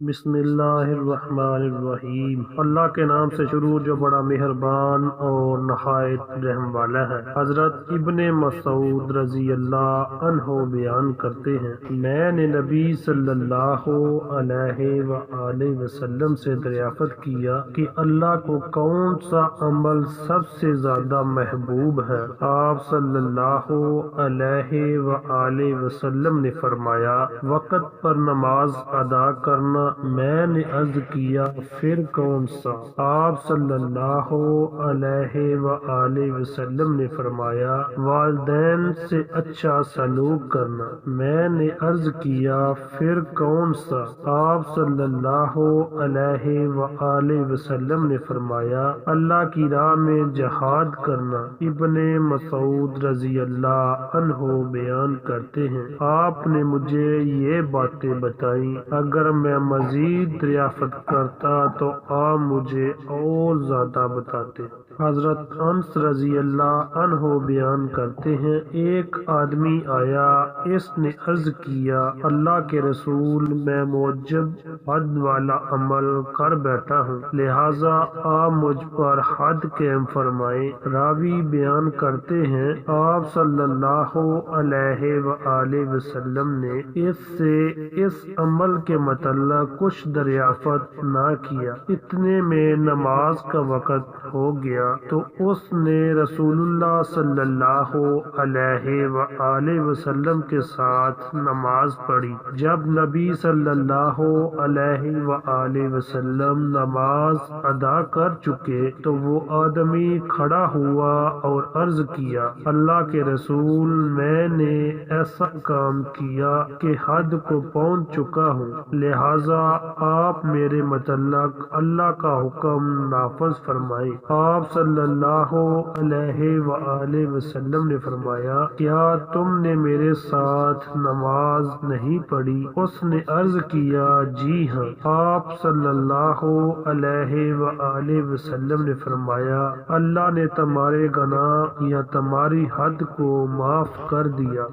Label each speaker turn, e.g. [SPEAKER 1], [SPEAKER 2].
[SPEAKER 1] بسم اللہ الرحمن الرحیم۔ اللہ کے نام سے شروع جو بڑا مہربان اور نہایت رحم والا ہے۔ حضرت ابن مسعود رضی اللہ عنہ بیان کرتے ہیں، میں نے نبی صلی اللہ علیہ وآلہ وسلم سے دریافت کیا کہ اللہ کو کون سا عمل سب سے زیادہ محبوب ہے؟ آپ صلی اللہ علیہ وآلہ وسلم نے فرمایا، وقت پر نماز ادا کرنا۔ میں نے عرض کیا، پھر کون سا؟ آپ صلی اللہ علیہ وآلہ وسلم نے فرمایا، والدین سے اچھا سلوک کرنا۔ میں نے عرض کیا، پھر کون سا؟ آپ صلی اللہ علیہ وآلہ وسلم نے فرمایا، اللہ کی راہ میں جہاد کرنا۔ ابن مسعود رضی اللہ عنہ بیان کرتے ہیں، آپ نے مجھے یہ باتیں بتائیں، اگر میں مزید دریافت کرتا تو آپ مجھے اور زیادہ بتاتے۔ حضرت انس رضی اللہ عنہ بیان کرتے ہیں، ایک آدمی آیا، اس نے عرض کیا، اللہ کے رسول، میں موجب حد والا عمل کر بیٹھا ہوں، لہذا آپ مجھ پر حد قائم فرمائیں۔ راوی بیان کرتے ہیں، آپ صلی اللہ علیہ وآلہ وسلم نے اس سے اس عمل کے متعلق کچھ دریافت نہ کیا۔ اتنے میں نماز کا وقت ہو گیا تو اس نے رسول اللہ صلی اللہ علیہ وآلہ وسلم کے ساتھ نماز پڑھی۔ جب نبی صلی اللہ علیہ وآلہ وسلم نماز ادا کر چکے تو وہ آدمی کھڑا ہوا اور عرض کیا، اللہ کے رسول، میں نے ایسا کام کیا کہ حد کو پہنچ چکا ہوں، لہذا آپ میرے متعلق اللہ کا حکم نافذ فرمائیں۔ آپ صلی اللہ علیہ وآلہ وسلم نے فرمایا، کیا تم نے میرے ساتھ نماز نہیں پڑھی؟ اس نے عرض کیا، جی ہاں۔ آپ صلی اللہ علیہ وآلہ وسلم نے فرمایا، اللہ نے تمہارے گناہ یا تمہاری حد کو معاف کر دیا۔